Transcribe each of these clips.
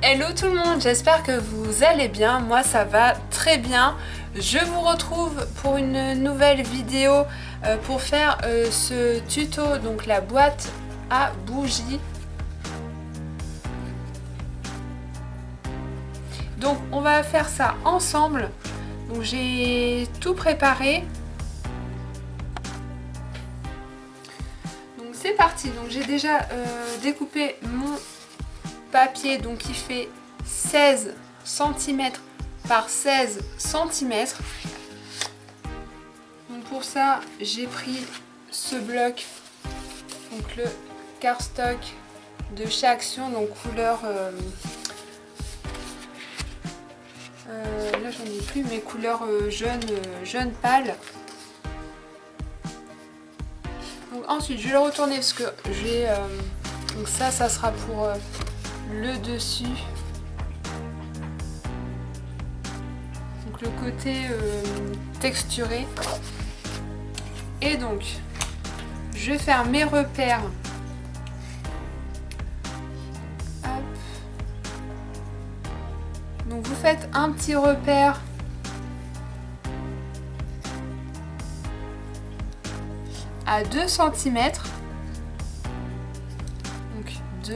Hello tout le monde, j'espère que vous allez bien, moi ça va très bien. Je vous retrouve pour une nouvelle vidéo pour faire ce tuto, donc la boîte à bougies. Donc on va faire ça ensemble. Donc j'ai tout préparé. Donc c'est parti, donc j'ai déjà découpé mon papier, donc qui fait 16 cm par 16 cm. Donc pour ça j'ai pris ce bloc, donc le cardstock de chez Action, donc couleur là j'en ai plus, mais couleur jaune pâle. Donc ensuite je vais le retourner parce que j'ai donc ça sera pour le dessus, donc le côté texturé. Et donc je vais faire mes repères. Hop. Donc vous faites un petit repère à 2 cm, donc 2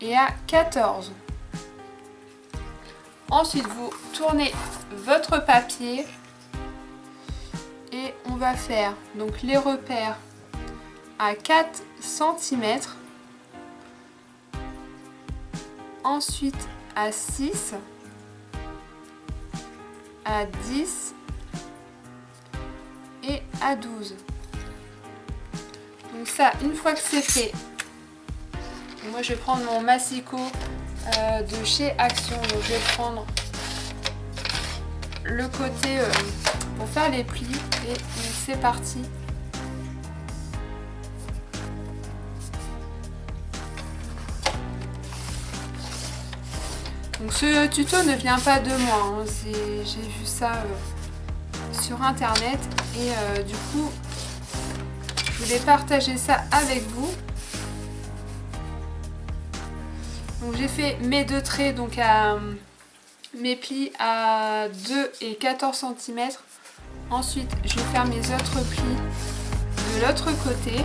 et à 14. Ensuite vous tournez votre papier et on va faire donc les repères à 4 cm, ensuite à 6, à 10 et à 12. Donc ça, une fois que c'est fait, moi je vais prendre mon massicot de chez Action. Donc je vais prendre le côté pour faire les plis et c'est parti. Donc ce tuto ne vient pas de moi, hein. J'ai vu ça sur internet et du coup je voulais partager ça avec vous. Donc j'ai fait mes deux traits, donc à mes plis à 2 et 14 cm. Ensuite je vais faire mes autres plis de l'autre côté.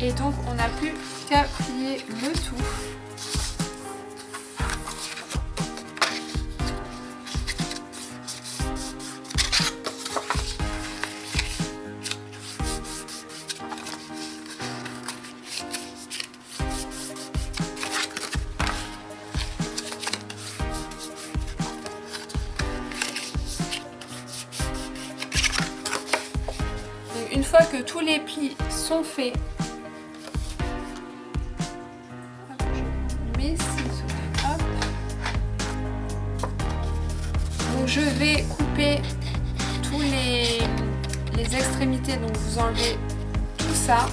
Et donc on n'a plus qu'à plier le tout. Donc une fois que tous les plis sont faits, je vais couper tous les extrémités, donc vous enlevez tout ça,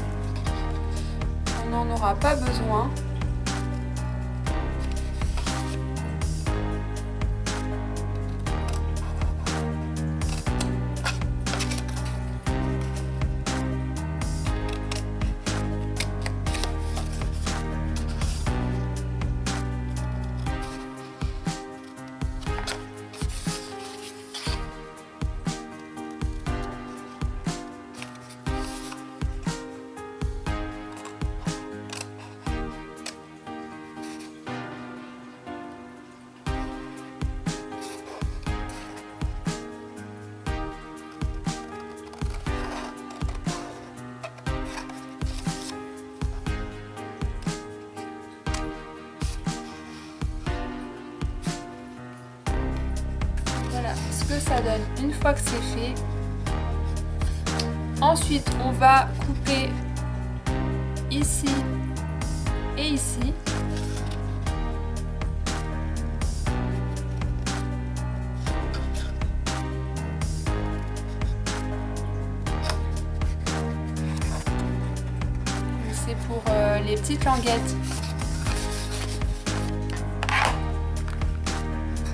on n'en aura pas besoin. Ce que ça donne une fois que c'est fait. Ensuite on va couper ici et ici. c'est pour les petites languettes.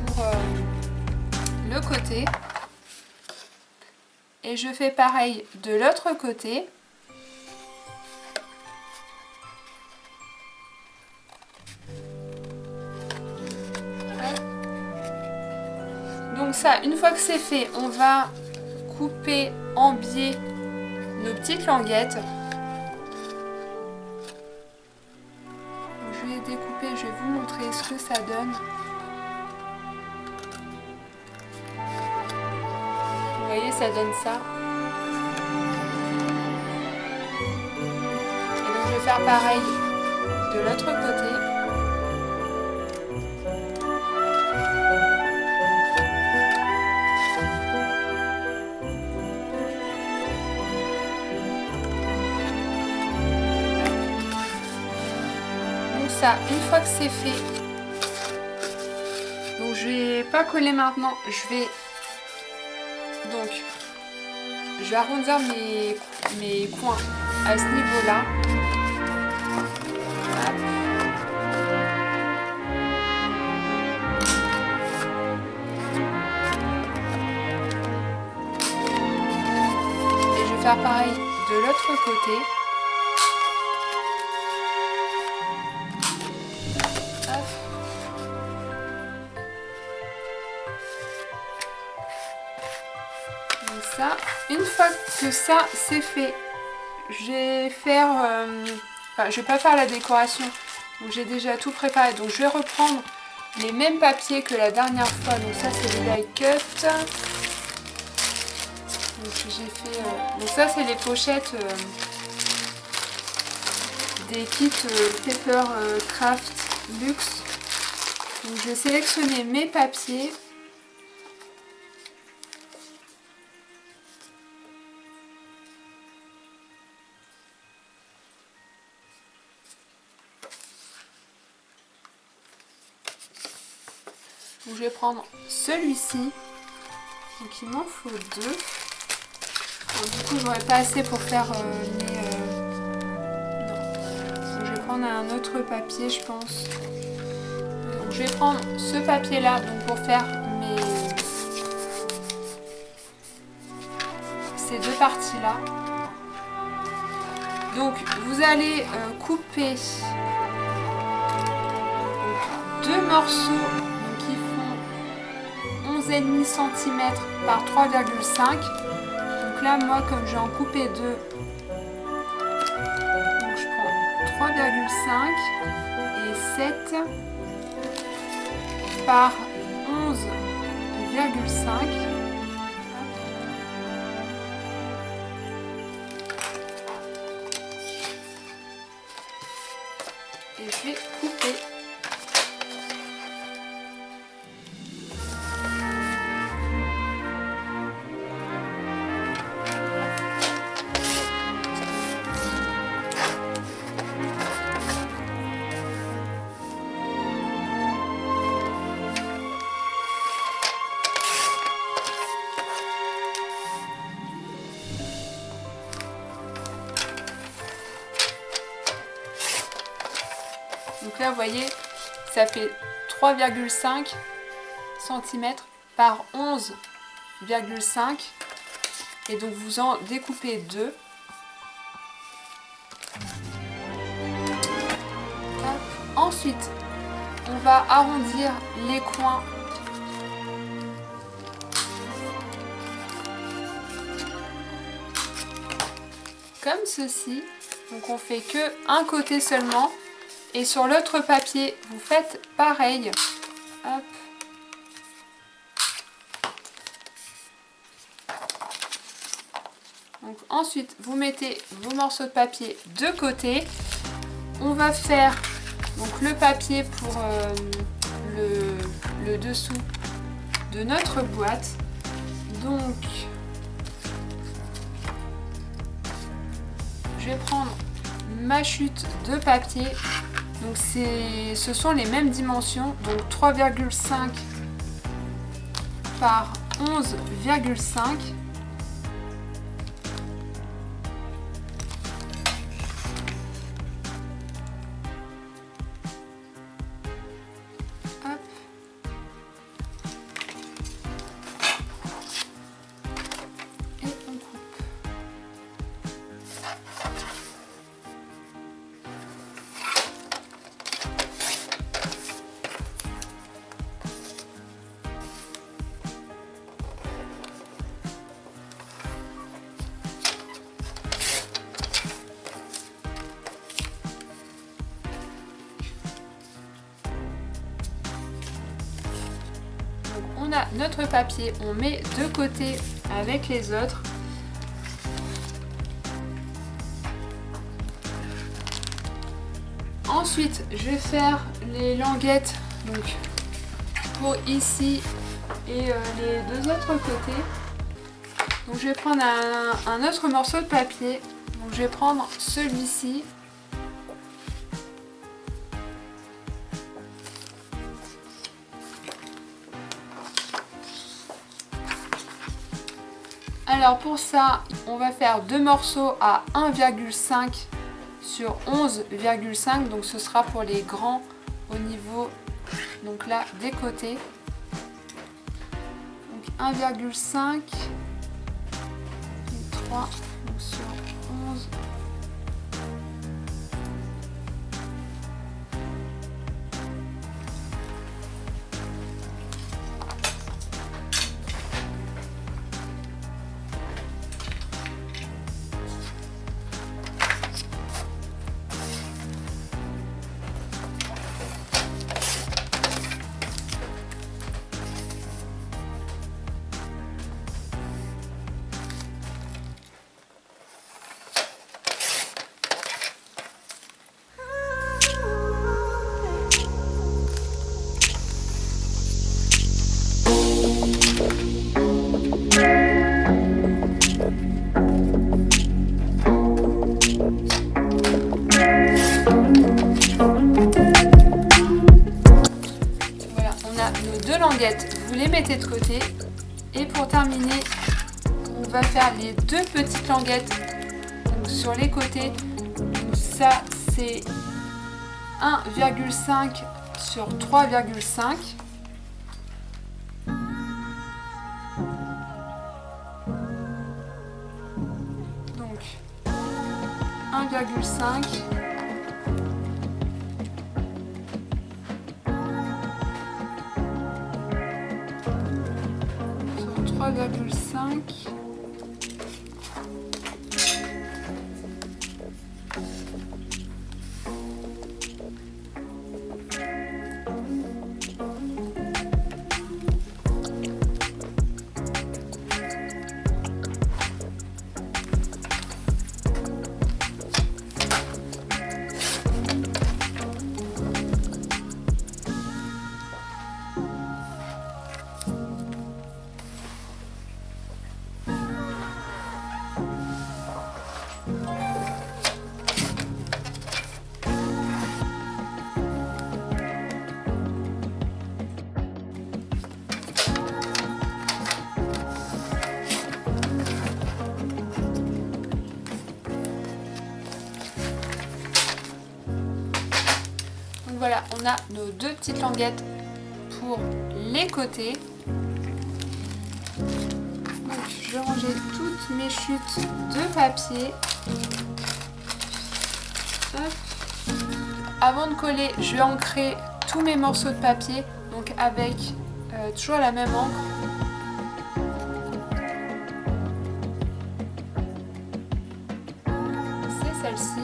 Pour le côté. Et je fais pareil de l'autre côté. Donc ça, une fois que c'est fait, on va couper en biais nos petites languettes. Je vais découper, je vais vous montrer ce que ça donne. Vous voyez, ça donne ça. Et donc je vais faire pareil de l'autre côté. Ça, une fois que c'est fait, donc je vais pas coller maintenant, je vais arrondir mes coins à ce niveau là. Et je vais faire pareil de l'autre côté. Ça, une fois que ça c'est fait, je vais faire, je vais pas faire la décoration, donc j'ai déjà tout préparé, donc je vais reprendre les mêmes papiers que la dernière fois, donc ça c'est les die cut, donc j'ai fait, donc ça c'est les pochettes des kits Paper Craft Luxe, donc je vais sélectionner mes papiers. Donc je vais prendre celui-ci, donc il m'en faut 2. Donc, du coup j'aurais pas assez pour faire les... Non. Donc, je vais prendre un autre papier je pense. Donc, je vais prendre ce papier là donc, pour faire ces deux parties là. Donc vous allez couper 2 morceaux. 11,5 cm par 3,5. Donc là moi comme je vais en couper 2, donc je prends 3,5 et 7 par 11,5. Et je vais couper. Donc là, vous voyez, ça fait 3,5 cm par 11,5. Et donc, vous en découpez 2. Ensuite, on va arrondir les coins. Comme ceci. Donc, on fait que un côté seulement. Et sur l'autre papier, vous faites pareil. Hop. Donc, ensuite, vous mettez vos morceaux de papier de côté. On va faire donc, le papier pour le dessous de notre boîte. Donc, je vais prendre ma chute de papier. Donc ce sont les mêmes dimensions, donc 3,5 par 11,5. on a notre papier, on met de côté avec les autres. Ensuite, je vais faire les languettes donc pour ici et les deux autres côtés. Donc je vais prendre un autre morceau de papier. Donc je vais prendre celui-ci. Alors pour ça, on va faire deux morceaux à 1,5 sur 11,5, donc ce sera pour les grands au niveau donc là des côtés. Donc 1,5 et 3 donc sur 11. Vous les mettez de côté et pour terminer on va faire les deux petites languettes donc sur les côtés. Donc ça c'est 1,5 sur 3,5. Donc 1,5 3,5. Voilà, on a nos deux petites languettes pour les côtés. Donc, je vais ranger toutes mes chutes de papier. Hop. Avant de coller, je vais ancrer tous mes morceaux de papier, donc avec toujours la même encre. C'est celle-ci.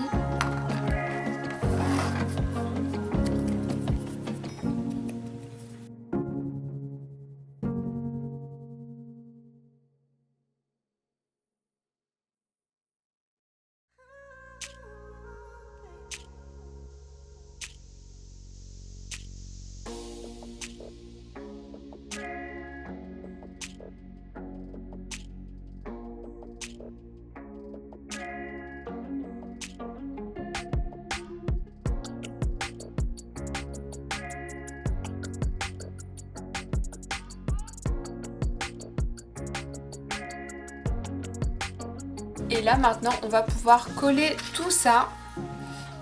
Et là maintenant on va pouvoir coller tout ça.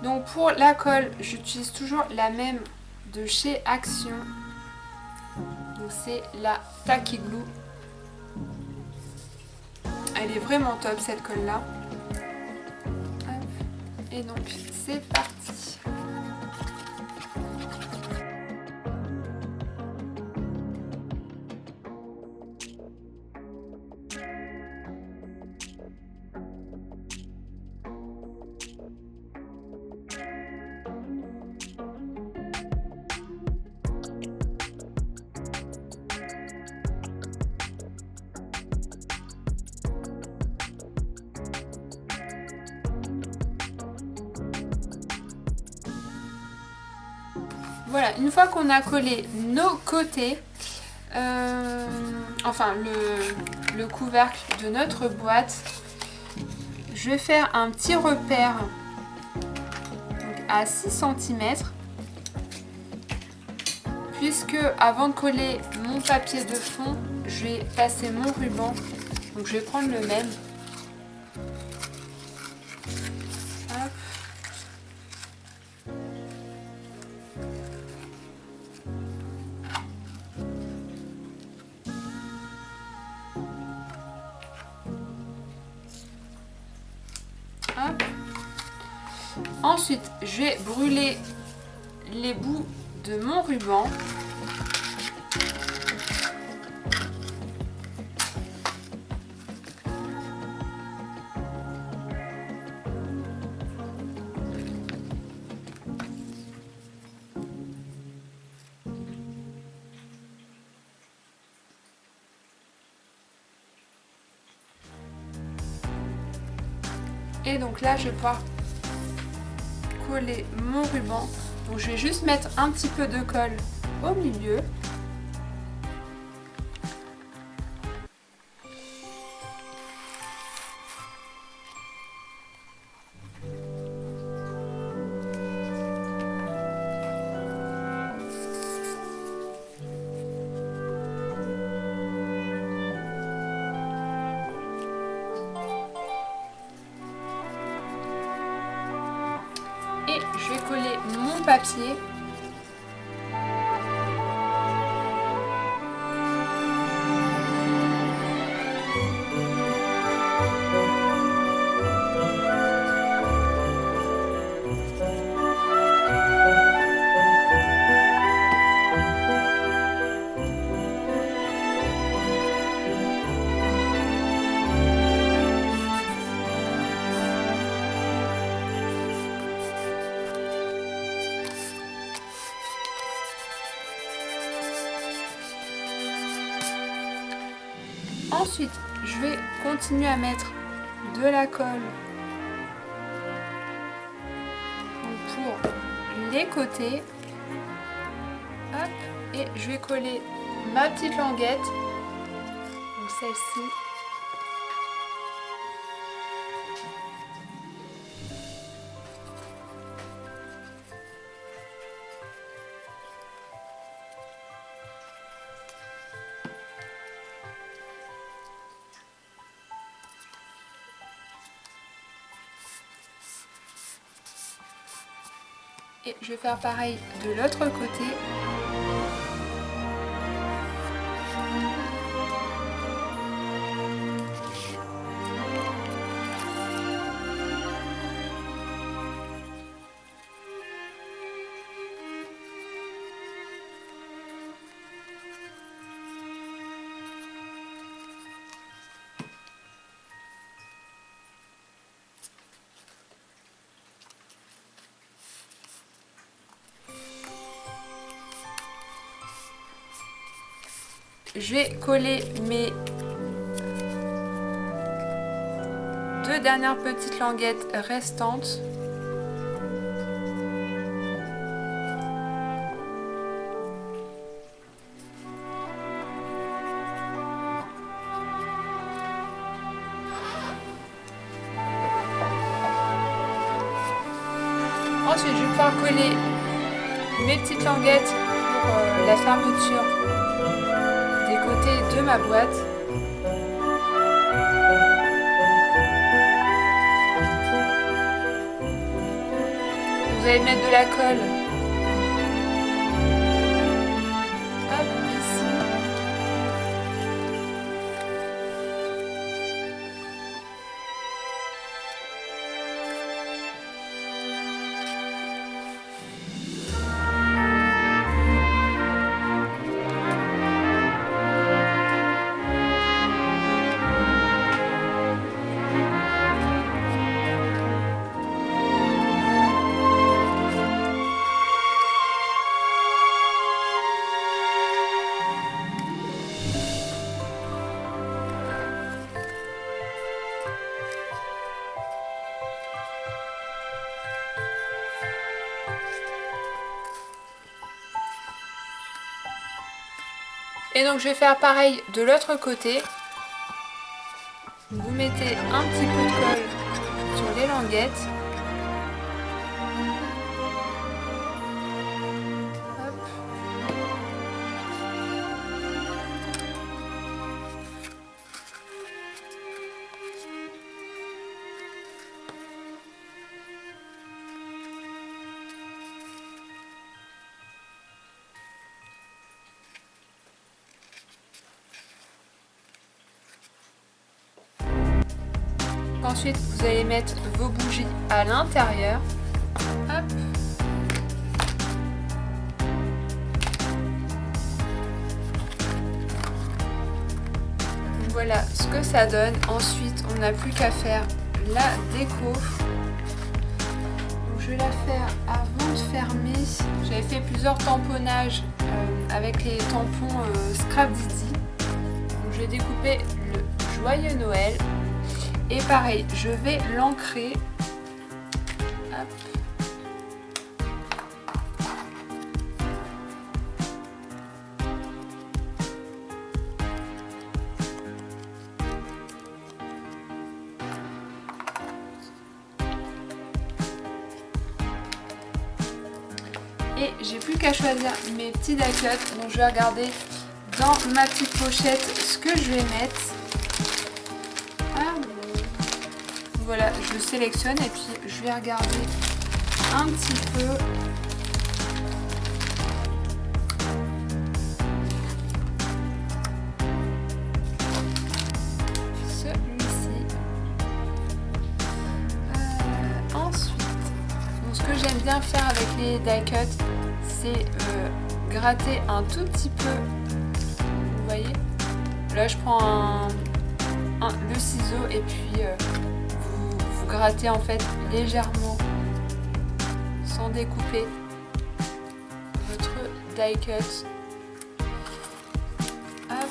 Donc pour la colle j'utilise toujours la même de chez Action. Donc c'est la Tacky Glue. Elle est vraiment top cette colle là. Et donc c'est parti. Voilà, une fois qu'on a collé nos côtés, enfin le couvercle de notre boîte, je vais faire un petit repère donc à 6 cm, puisque avant de coller mon papier de fond, je vais passer mon ruban. Donc je vais prendre le même. Hop. Hop. Ensuite, je vais brûler les bouts de mon ruban. Et donc là, je vais pouvoir coller mon ruban. Donc je vais juste mettre un petit peu de colle au milieu. Et je vais coller mon papier. Ensuite, je vais continuer à mettre de la colle pour les côtés. Hop, et je vais coller ma petite languette, donc celle-ci. Et je vais faire pareil de l'autre côté. Je vais coller mes deux dernières petites languettes restantes. Ensuite, je vais pouvoir coller mes petites languettes pour la fermeture des côtés de ma boîte. Vous allez mettre de la colle. Hop, ici. Et donc je vais faire pareil de l'autre côté. Vous mettez un petit peu de colle sur les languettes. Ensuite, vous allez mettre vos bougies à l'intérieur. Hop. Voilà ce que ça donne. Ensuite, on n'a plus qu'à faire la déco. Donc, je vais la faire avant de fermer. J'avais fait plusieurs tamponnages avec les tampons Scrap Didi. Donc, je vais découper le Joyeux Noël. Et pareil, je vais l'ancrer. Hop. Et j'ai plus qu'à choisir mes petits die cuts. Donc je vais regarder dans ma petite pochette ce que je vais mettre. Voilà, je sélectionne et puis je vais regarder un petit peu. Celui-ci. Ensuite, donc ce que j'aime bien faire avec les die cuts, c'est gratter un tout petit peu. Vous voyez? Là, je prends le ciseau et puis vous grattez en fait légèrement sans découper votre die cut. Hop.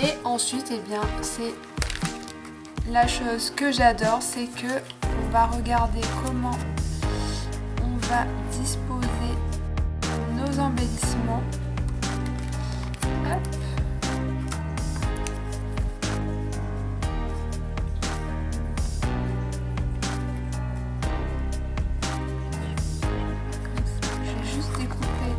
Et ensuite, eh bien, c'est la chose que j'adore, c'est que on va regarder comment on va disposer nos embellissements. Hop. Comme ça, je vais juste découper.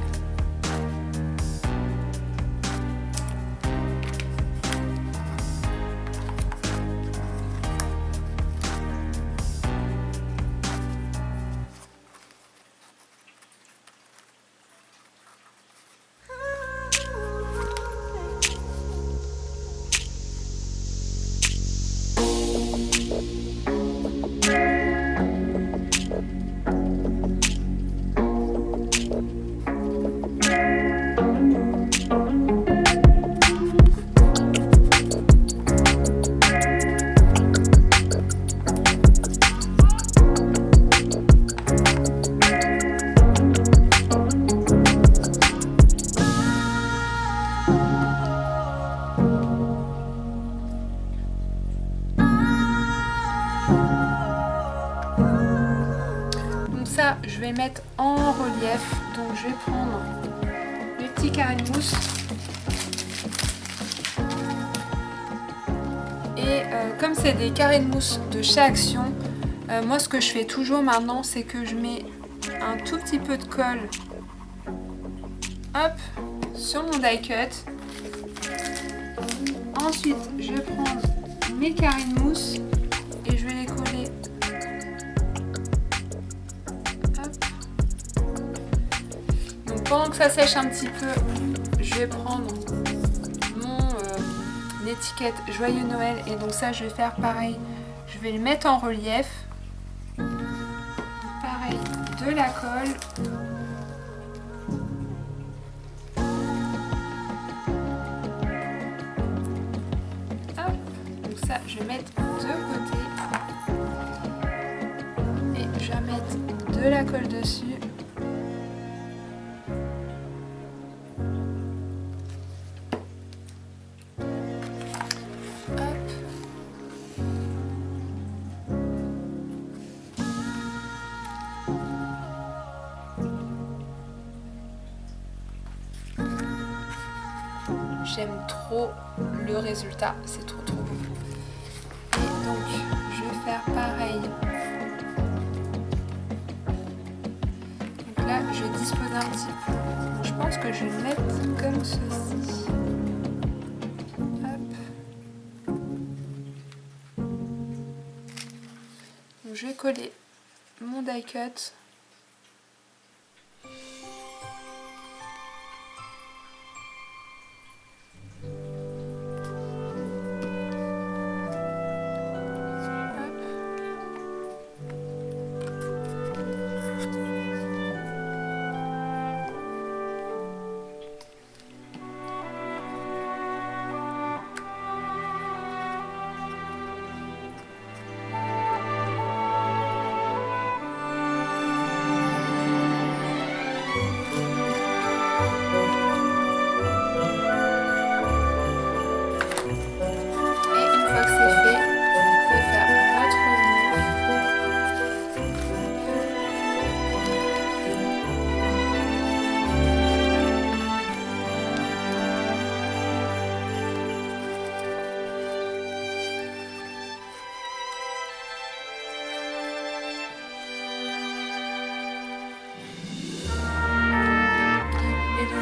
Je vais mettre en relief, donc je vais prendre les petits carrés de mousse et comme c'est des carrés de mousse de chez Action, moi ce que je fais toujours maintenant, c'est que je mets un tout petit peu de colle, hop, sur mon die cut. Ensuite je vais prendre mes carrés de mousse et je vais les coller. Pendant que ça sèche un petit peu, je vais prendre mon étiquette Joyeux Noël et donc ça je vais faire pareil, je vais le mettre en relief. Pareil, de la colle. Hop, donc ça je vais mettre de côté et je vais mettre de de la colle dessus. J'aime trop le résultat, c'est trop beau. Et donc je vais faire pareil. Donc là je dispose un petit peu. Donc, je pense que je vais le mettre comme ceci. Hop. Donc je vais coller mon die cut.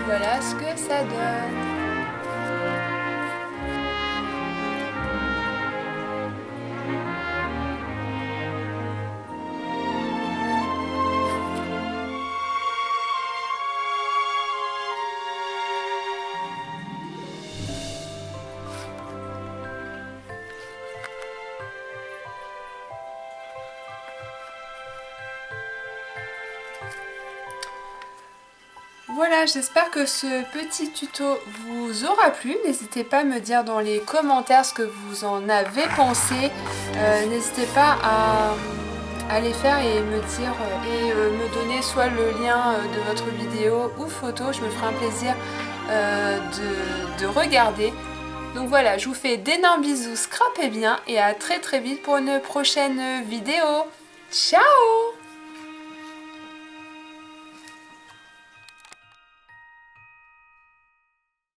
Voilà ce que ça donne. Voilà, j'espère que ce petit tuto vous aura plu. N'hésitez pas à me dire dans les commentaires ce que vous en avez pensé. N'hésitez pas à les faire et me dire me donner soit le lien de votre vidéo ou photo. Je me ferai un plaisir de regarder. Donc voilà, je vous fais d'énormes bisous, scrapez bien et à très vite pour une prochaine vidéo. Ciao!